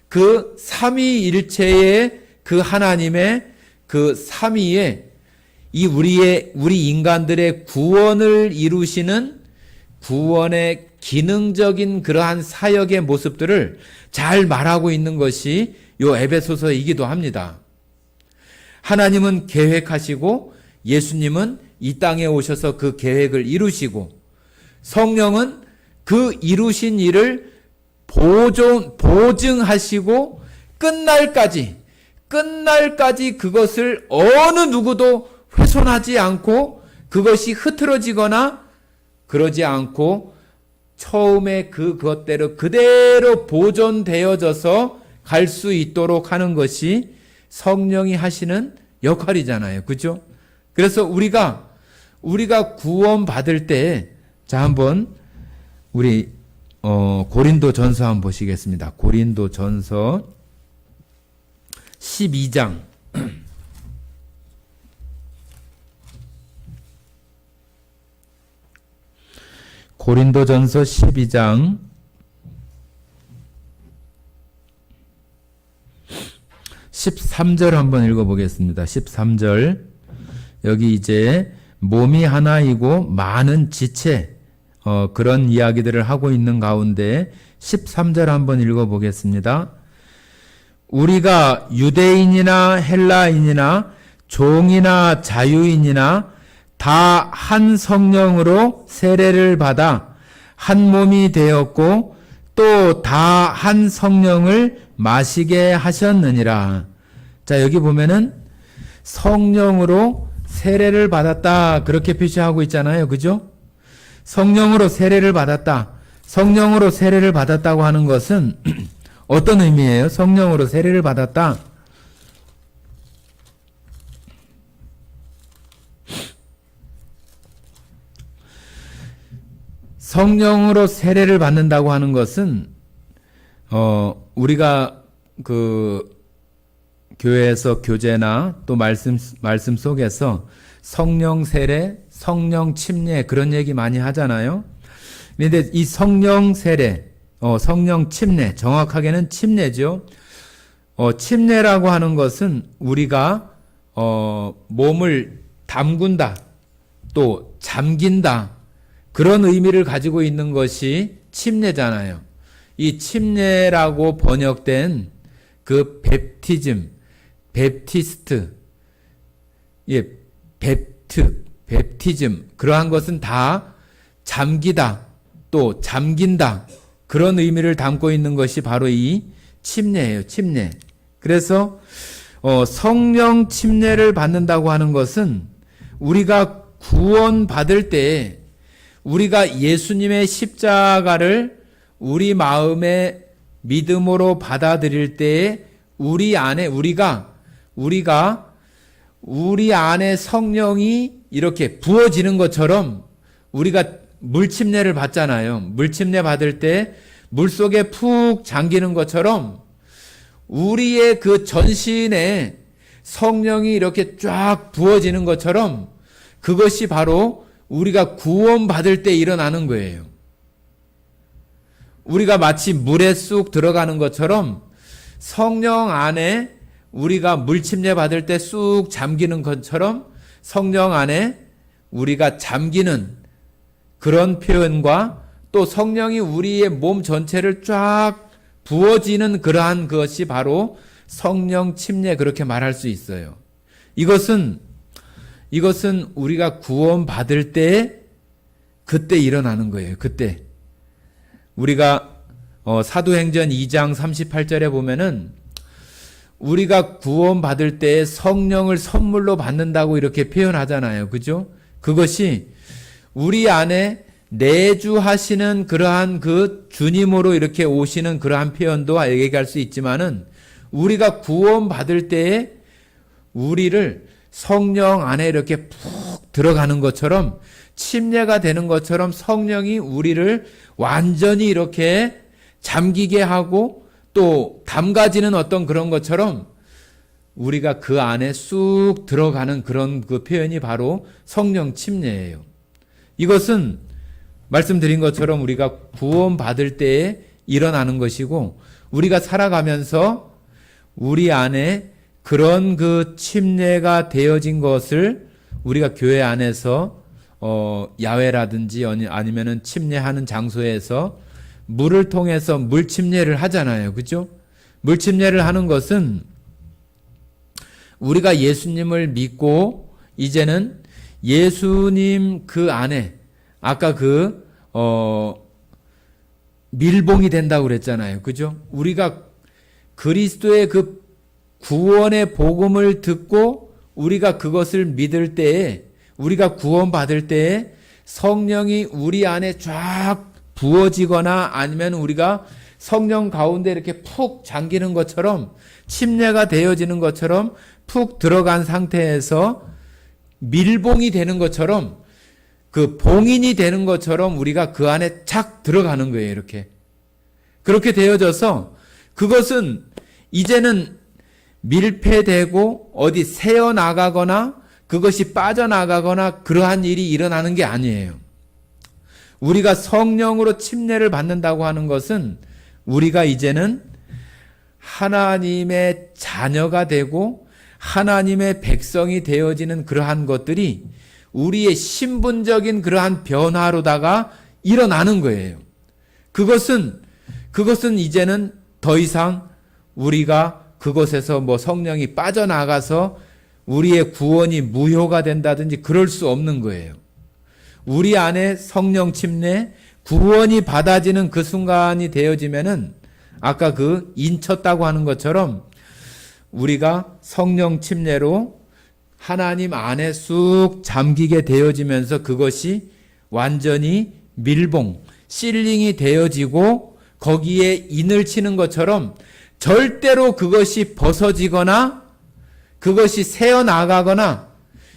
그 삼위일체의 그 하나님의 그 삼위의 이 우리 인간들의 구원을 이루시는 구원의 기능적인 그러한 사역의 모습들을 잘 말하고 있는 것이 요 에베소서이기도 합니다. 하나님은 계획하시고 예수님은 이 땅에 오셔서 그 계획을 이루시고 성령은 그 이루신 일을 보증하시고 끝날까지 그것을 어느 누구도 훼손하지 않고 그것이 흐트러지거나 그러지 않고 처음에 그것대로 그대로 보존되어져서 갈 수 있도록 하는 것이 성령이 하시는 역할이잖아요. 그죠? 그래서 우리가 구원 받을 때, 자, 한번 우리 고린도 전서 한번 보시겠습니다. 고린도 전서 12장. 고린도 전서 12장 13절 한번 읽어보겠습니다. 13절. 여기 이제 몸이 하나이고 많은 지체, 그런 이야기들을 하고 있는 가운데 13절 한번 읽어보겠습니다. 우리가 유대인이나 헬라인이나 종이나 자유인이나 다 한 성령으로 세례를 받아 한 몸이 되었고 또 다 한 성령을 마시게 하셨느니라. 자, 여기 보면은 성령으로 세례를 받았다 그렇게 표시하고 있잖아요. 그죠? 성령으로 세례를 받았다. 성령으로 세례를 받았다고 하는 것은 어떤 의미예요? 성령으로 세례를 받았다. 성령으로 세례를 받는다고 하는 것은 우리가 그 교회에서 교제나 또 말씀 속에서 성령 세례, 성령 침례 그런 얘기 많이 하잖아요. 그런데 이 성령 세례, 성령 침례, 정확하게는 침례죠. 침례라고 하는 것은 우리가 몸을 담근다. 또 잠긴다. 그런 의미를 가지고 있는 것이 침례잖아요. 이 침례라고 번역된 그 베프티즘, 예, 베프티즘, 그러한 것은 다 잠기다, 또 잠긴다. 그런 의미를 담고 있는 것이 바로 이 침례예요, 침례. 그래서 성령 침례를 받는다고 하는 것은 우리가 구원받을 때 우리가 예수님의 십자가를 우리 마음의 믿음으로 받아들일 때에 우리 안에 우리 안에 성령이 이렇게 부어지는 것처럼 우리가 물침례를 받잖아요. 물침례 받을 때 물속에 푹 잠기는 것처럼 우리의 그 전신에 성령이 이렇게 쫙 부어지는 것처럼 그것이 바로 우리가 구원받을 때 일어나는 거예요. 우리가 마치 물에 쑥 들어가는 것처럼 성령 안에 우리가 물침례 받을 때 쑥 잠기는 것처럼 성령 안에 우리가 잠기는 그런 표현과 또 성령이 우리의 몸 전체를 쫙 부어지는 그러한 것이 바로 성령 침례, 그렇게 말할 수 있어요. 이것은 우리가 구원받을 때 그때 일어나는 거예요. 그때 우리가 사도행전 2장 38절에 보면은 우리가 구원받을 때 성령을 선물로 받는다고 이렇게 표현하잖아요. 그죠? 그것이 우리 안에 내주하시는 그러한 그 주님으로 이렇게 오시는 그러한 표현도 얘기할 수 있지만은 우리가 구원받을 때에 우리를 성령 안에 이렇게 푹 들어가는 것처럼 침례가 되는 것처럼 성령이 우리를 완전히 이렇게 잠기게 하고 또 담가지는 어떤 그런 것처럼 우리가 그 안에 쑥 들어가는 그런 그 표현이 바로 성령 침례예요. 이것은 말씀드린 것처럼 우리가 구원받을 때에 일어나는 것이고 우리가 살아가면서 우리 안에 그런 그 침례가 되어진 것을 우리가 교회 안에서 야외라든지 아니면은 침례하는 장소에서 물을 통해서 물 침례를 하잖아요. 그죠? 물 침례를 하는 것은 우리가 예수님을 믿고 이제는 예수님 그 안에 아까 밀봉이 된다고 그랬잖아요. 그죠? 우리가 그리스도의 그 구원의 복음을 듣고 우리가 그것을 믿을 때에 우리가 구원받을 때에 성령이 우리 안에 쫙 부어지거나 아니면 우리가 성령 가운데 이렇게 푹 잠기는 것처럼 침례가 되어지는 것처럼 푹 들어간 상태에서 밀봉이 되는 것처럼 그 봉인이 되는 것처럼 우리가 그 안에 착 들어가는 거예요. 이렇게. 그렇게 되어져서 그것은 이제는 밀폐되고 어디 새어나가거나 그것이 빠져나가거나 그러한 일이 일어나는 게 아니에요. 우리가 성령으로 침례를 받는다고 하는 것은 우리가 이제는 하나님의 자녀가 되고 하나님의 백성이 되어지는 그러한 것들이 우리의 신분적인 그러한 변화로다가 일어나는 거예요. 그것은 이제는 더 이상 우리가 그곳에서 뭐 성령이 빠져나가서 우리의 구원이 무효가 된다든지 그럴 수 없는 거예요. 우리 안에 성령 침례, 구원이 받아지는 그 순간이 되어지면은 아까 그 인쳤다고 하는 것처럼 우리가 성령 침례로 하나님 안에 쑥 잠기게 되어지면서 그것이 완전히 밀봉, 실링이 되어지고 거기에 인을 치는 것처럼 절대로 그것이 벗어지거나 그것이 새어나가거나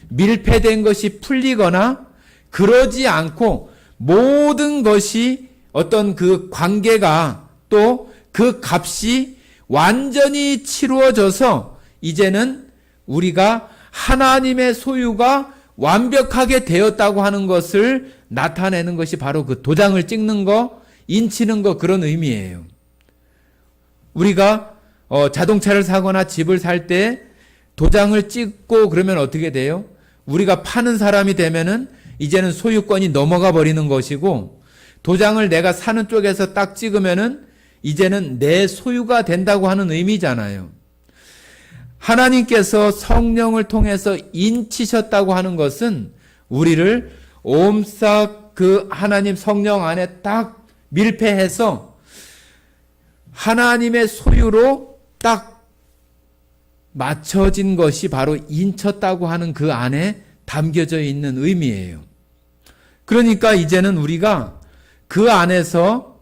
밀폐된 것이 풀리거나 그러지 않고 모든 것이 어떤 그 관계가 또 그 값이 완전히 치루어져서 이제는 우리가 하나님의 소유가 완벽하게 되었다고 하는 것을 나타내는 것이 바로 그 도장을 찍는 거, 인치는 거 그런 의미예요. 우리가 자동차를 사거나 집을 살 때 도장을 찍고 그러면 어떻게 돼요? 우리가 파는 사람이 되면은 이제는 소유권이 넘어가 버리는 것이고, 도장을 내가 사는 쪽에서 딱 찍으면은 이제는 내 소유가 된다고 하는 의미잖아요. 하나님께서 성령을 통해서 인치셨다고 하는 것은 우리를 옴싹 그 하나님 성령 안에 딱 밀폐해서 하나님의 소유로 딱 맞춰진 것이 바로 인쳤다고 하는 그 안에 담겨져 있는 의미예요. 그러니까 이제는 우리가 그 안에서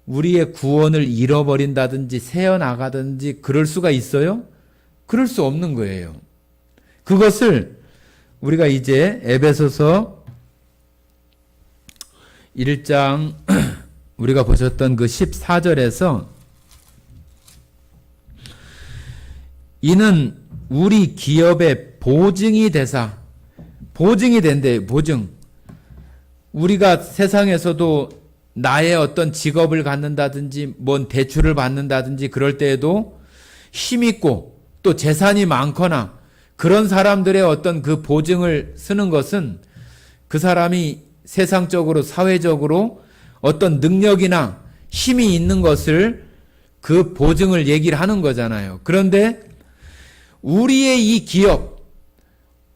우리의 구원을 잃어버린다든지 새어나가든지 그럴 수가 있어요? 그럴 수 없는 거예요. 그것을 우리가 이제 에베소서 1장 우리가 보셨던 그 14절에서 이는 우리 기업의 보증이 되사, 보증이 된대, 보증. 우리가 세상에서도 나의 어떤 직업을 갖는다든지 뭔 대출을 받는다든지 그럴 때에도 힘있고 또 재산이 많거나 그런 사람들의 어떤 그 보증을 쓰는 것은 그 사람이 세상적으로 사회적으로 어떤 능력이나 힘이 있는 것을 그 보증을 얘기를 하는 거잖아요. 그런데 우리의 이 기업,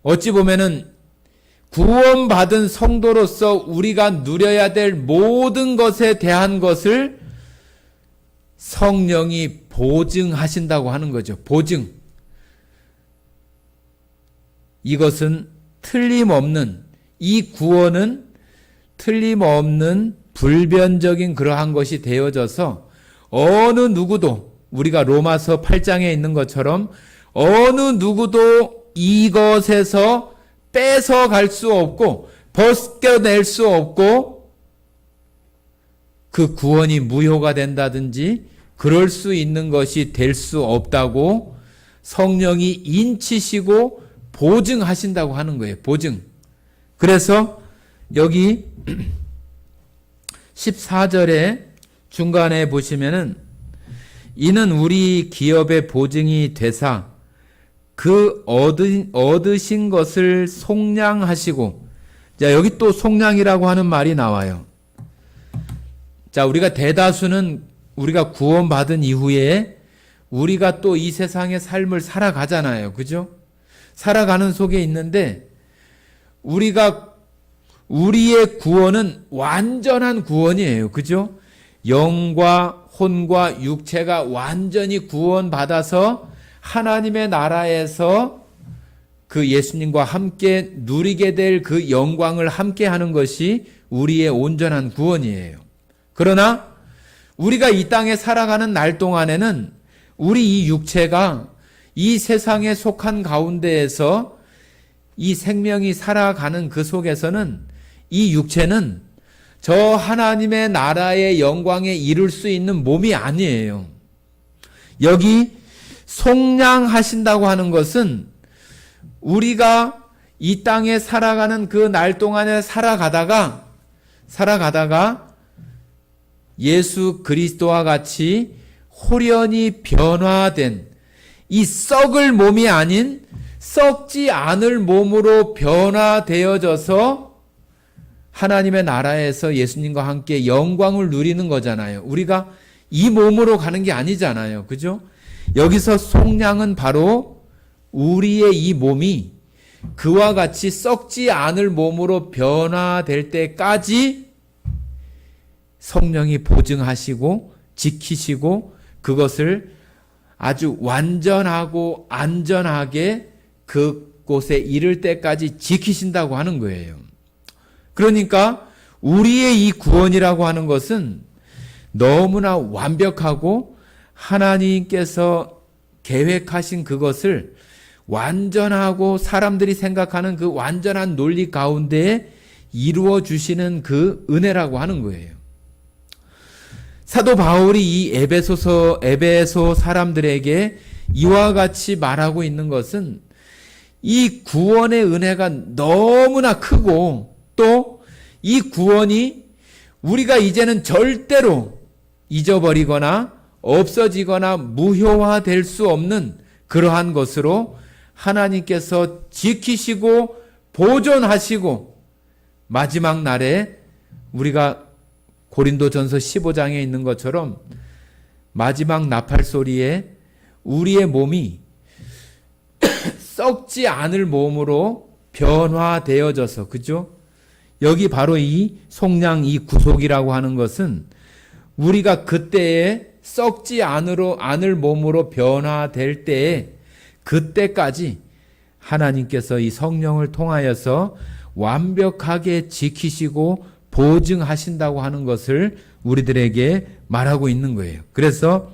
어찌 보면은 구원받은 성도로서 우리가 누려야 될 모든 것에 대한 것을 성령이 보증하신다고 하는 거죠. 보증. 이것은 틀림없는, 이 구원은 틀림없는 불변적인 그러한 것이 되어져서 어느 누구도, 우리가 로마서 8장에 있는 것처럼 어느 누구도 이것에서 뺏어갈 수 없고 벗겨낼 수 없고 그 구원이 무효가 된다든지 그럴 수 있는 것이 될 수 없다고 성령이 인치시고 보증하신다고 하는 거예요. 보증. 그래서 여기 14절에 중간에 보시면은 이는 우리 기업의 보증이 되사 그 얻으신 것을 속량하시고, 자, 여기 또 속량이라고 하는 말이 나와요. 자, 우리가 대다수는 우리가 구원받은 이후에 우리가 또 이 세상의 삶을 살아가잖아요. 그죠? 살아가는 속에 있는데 우리의 구원은 완전한 구원이에요. 그죠? 영과 혼과 육체가 완전히 구원받아서 하나님의 나라에서 그 예수님과 함께 누리게 될 그 영광을 함께 하는 것이 우리의 온전한 구원이에요. 그러나 우리가 이 땅에 살아가는 날 동안에는 우리 이 육체가 이 세상에 속한 가운데에서 이 생명이 살아가는 그 속에서는 이 육체는 저 하나님의 나라의 영광에 이룰 수 있는 몸이 아니에요. 여기 속량하신다고 하는 것은 우리가 이 땅에 살아가는 그 날 동안에 살아가다가 예수 그리스도와 같이 호련히 변화된 이 썩을 몸이 아닌 썩지 않을 몸으로 변화되어져서 하나님의 나라에서 예수님과 함께 영광을 누리는 거잖아요. 우리가 이 몸으로 가는 게 아니잖아요. 그죠? 여기서 속량은 바로 우리의 이 몸이 그와 같이 썩지 않을 몸으로 변화될 때까지 성령이 보증하시고 지키시고 그것을 아주 완전하고 안전하게 그곳에 이를 때까지 지키신다고 하는 거예요. 그러니까 우리의 이 구원이라고 하는 것은 너무나 완벽하고 하나님께서 계획하신 그것을 완전하고 사람들이 생각하는 그 완전한 논리 가운데 이루어 주시는 그 은혜라고 하는 거예요. 사도 바울이 이 에베소 사람들에게 이와 같이 말하고 있는 것은 이 구원의 은혜가 너무나 크고 또 이 구원이 우리가 이제는 절대로 잊어버리거나 없어지거나 무효화될 수 없는 그러한 것으로 하나님께서 지키시고 보존하시고 마지막 날에 우리가 고린도전서 15장에 있는 것처럼 마지막 나팔 소리에 우리의 몸이 썩지 않을 몸으로 변화되어져서, 그죠? 여기 바로 이 속량, 이 구속이라고 하는 것은 우리가 그때에 썩지 않을 몸으로 변화될 때에 그때까지 하나님께서 이 성령을 통하여서 완벽하게 지키시고 보증하신다고 하는 것을 우리들에게 말하고 있는 거예요. 그래서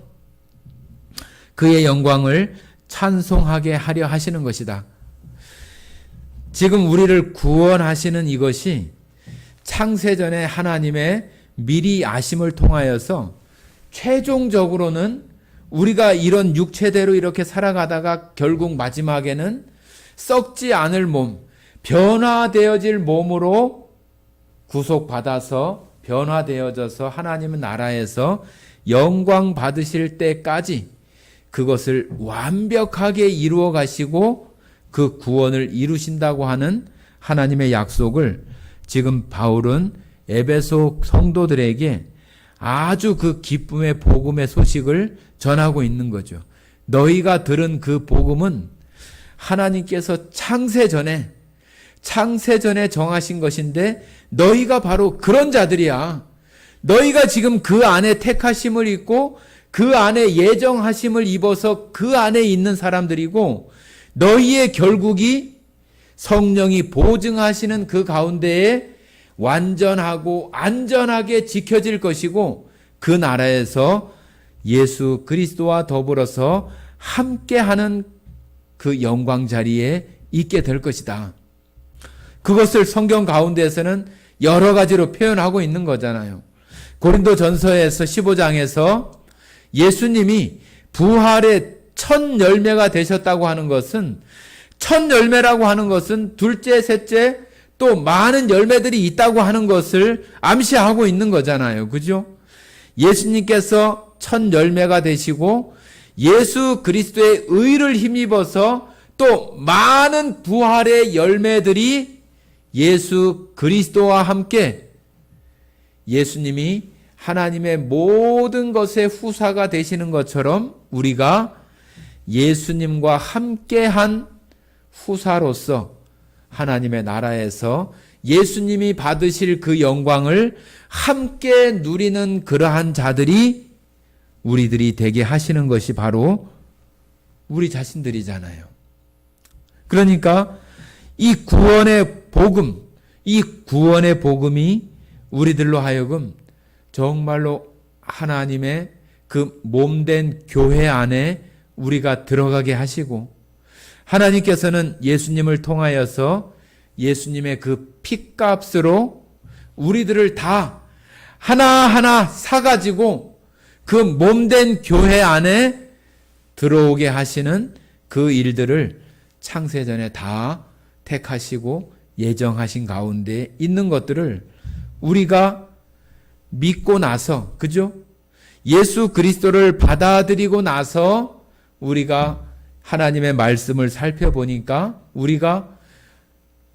그의 영광을 찬송하게 하려 하시는 것이다. 지금 우리를 구원하시는 이것이 창세전에 하나님의 미리 아심을 통하여서 최종적으로는 우리가 이런 육체대로 이렇게 살아가다가 결국 마지막에는 썩지 않을 몸, 변화되어질 몸으로 구속받아서 변화되어져서 하나님의 나라에서 영광 받으실 때까지 그것을 완벽하게 이루어 가시고 그 구원을 이루신다고 하는 하나님의 약속을 지금 바울은 에베소 성도들에게 아주 그 기쁨의 복음의 소식을 전하고 있는 거죠. 너희가 들은 그 복음은 하나님께서 창세전에 정하신 것인데 너희가 바로 그런 자들이야. 너희가 지금 그 안에 택하심을 입고 그 안에 예정하심을 입어서 그 안에 있는 사람들이고 너희의 결국이 성령이 보증하시는 그 가운데에 완전하고 안전하게 지켜질 것이고 그 나라에서 예수 그리스도와 더불어서 함께하는 그 영광 자리에 있게 될 것이다. 그것을 성경 가운데에서는 여러 가지로 표현하고 있는 거잖아요. 고린도전서에서 15장에서 예수님이 부활의 첫 열매가 되셨다고 하는 것은, 첫 열매라고 하는 것은 둘째, 셋째 또 많은 열매들이 있다고 하는 것을 암시하고 있는 거잖아요. 그죠? 예수님께서 첫 열매가 되시고 예수 그리스도의 의를 힘입어서 또 많은 부활의 열매들이 예수 그리스도와 함께 예수님이 하나님의 모든 것의 후사가 되시는 것처럼 우리가 예수님과 함께한 후사로서 하나님의 나라에서 예수님이 받으실 그 영광을 함께 누리는 그러한 자들이 우리들이 되게 하시는 것이 바로 우리 자신들이잖아요. 그러니까 이 구원의 복음, 이 구원의 복음이 우리들로 하여금 정말로 하나님의 그 몸된 교회 안에 우리가 들어가게 하시고 하나님께서는 예수님을 통하여서 예수님의 그 핏값으로 우리들을 다 하나하나 사가지고 그 몸된 교회 안에 들어오게 하시는 그 일들을 창세전에 다 택하시고 예정하신 가운데 있는 것들을 우리가 믿고 나서, 그죠? 예수 그리스도를 받아들이고 나서 우리가 하나님의 말씀을 살펴보니까 우리가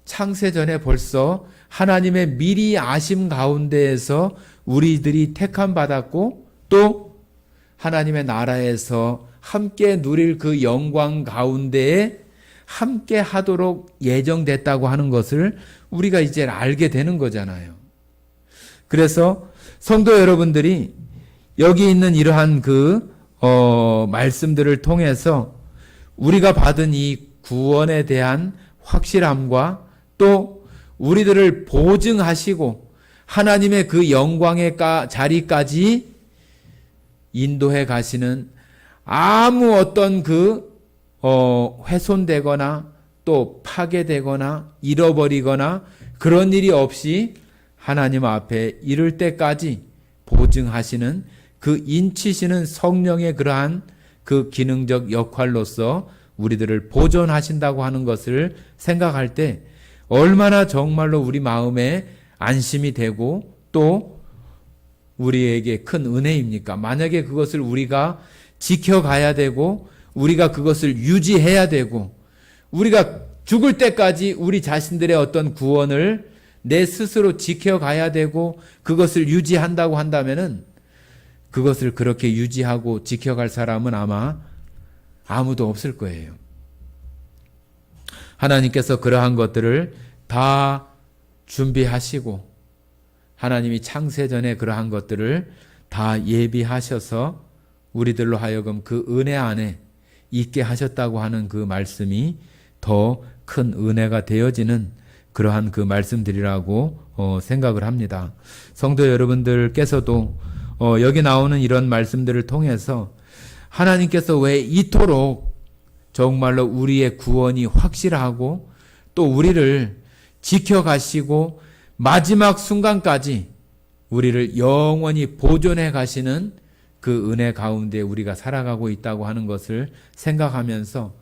창세전에 벌써 하나님의 미리 아심 가운데에서 우리들이 택함 받았고 또 하나님의 나라에서 함께 누릴 그 영광 가운데에 함께 하도록 예정됐다고 하는 것을 우리가 이제 알게 되는 거잖아요. 그래서 성도 여러분들이 여기 있는 이러한 말씀들을 통해서 우리가 받은 이 구원에 대한 확실함과 또 우리들을 보증하시고 하나님의 그 영광의 자리까지 인도해 가시는 아무 어떤 훼손되거나 또 파괴되거나 잃어버리거나 그런 일이 없이 하나님 앞에 이를 때까지 보증하시는 그 인치시는 성령의 그러한 그 기능적 역할로서 우리들을 보존하신다고 하는 것을 생각할 때 얼마나 정말로 우리 마음에 안심이 되고 또 우리에게 큰 은혜입니까? 만약에 그것을 우리가 지켜가야 되고 우리가 그것을 유지해야 되고 우리가 죽을 때까지 우리 자신들의 어떤 구원을 내 스스로 지켜가야 되고 그것을 유지한다고 한다면은 그것을 그렇게 유지하고 지켜갈 사람은 아마 아무도 없을 거예요. 하나님께서 그러한 것들을 다 준비하시고 하나님이 창세전에 그러한 것들을 다 예비하셔서 우리들로 하여금 그 은혜 안에 있게 하셨다고 하는 그 말씀이 더 큰 은혜가 되어지는 그러한 그 말씀들이라고 생각을 합니다. 성도 여러분들께서도 여기 나오는 이런 말씀들을 통해서 하나님께서 왜 이토록 정말로 우리의 구원이 확실하고 또 우리를 지켜가시고 마지막 순간까지 우리를 영원히 보존해 가시는 그 은혜 가운데 우리가 살아가고 있다고 하는 것을 생각하면서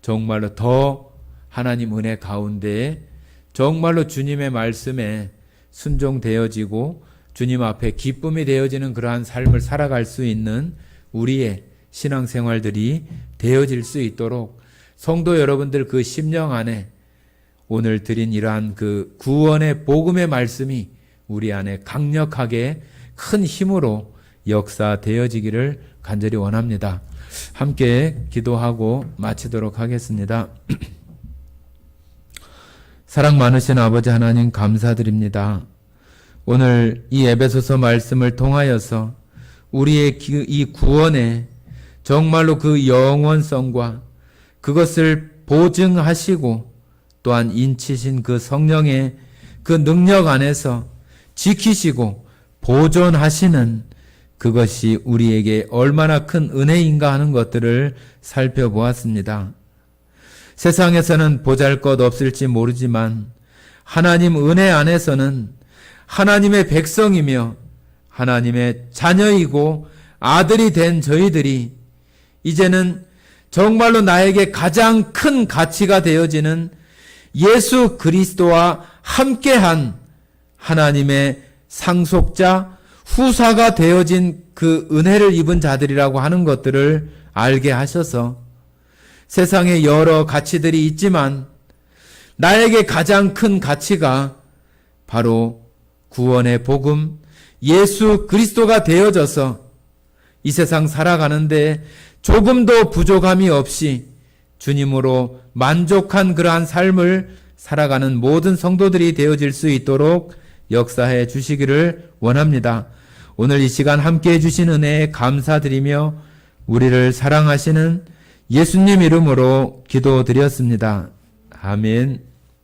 정말로 더 하나님 은혜 가운데 정말로 주님의 말씀에 순종되어지고 주님 앞에 기쁨이 되어지는 그러한 삶을 살아갈 수 있는 우리의 신앙생활들이 되어질 수 있도록 성도 여러분들 그 심령 안에 오늘 드린 이러한 그 구원의 복음의 말씀이 우리 안에 강력하게 큰 힘으로 역사되어지기를 간절히 원합니다. 함께 기도하고 마치도록 하겠습니다. 사랑 많으신 아버지 하나님 감사드립니다. 오늘 이 에베소서 말씀을 통하여서 우리의 이 구원에 정말로 그 영원성과 그것을 보증하시고 또한 인치신 그 성령의 그 능력 안에서 지키시고 보존하시는 그것이 우리에게 얼마나 큰 은혜인가 하는 것들을 살펴보았습니다. 세상에서는 보잘것없을지 모르지만 하나님 은혜 안에서는 하나님의 백성이며 하나님의 자녀이고 아들이 된 저희들이 이제는 정말로 나에게 가장 큰 가치가 되어지는 예수 그리스도와 함께한 하나님의 상속자, 후사가 되어진 그 은혜를 입은 자들이라고 하는 것들을 알게 하셔서 세상에 여러 가치들이 있지만 나에게 가장 큰 가치가 바로 구원의 복음, 예수 그리스도가 되어져서 이 세상 살아가는데 조금도 부족함이 없이 주님으로 만족한 그러한 삶을 살아가는 모든 성도들이 되어질 수 있도록 역사해 주시기를 원합니다. 오늘 이 시간 함께해 주신 은혜에 감사드리며 우리를 사랑하시는 예수님 이름으로 기도드렸습니다. 아멘.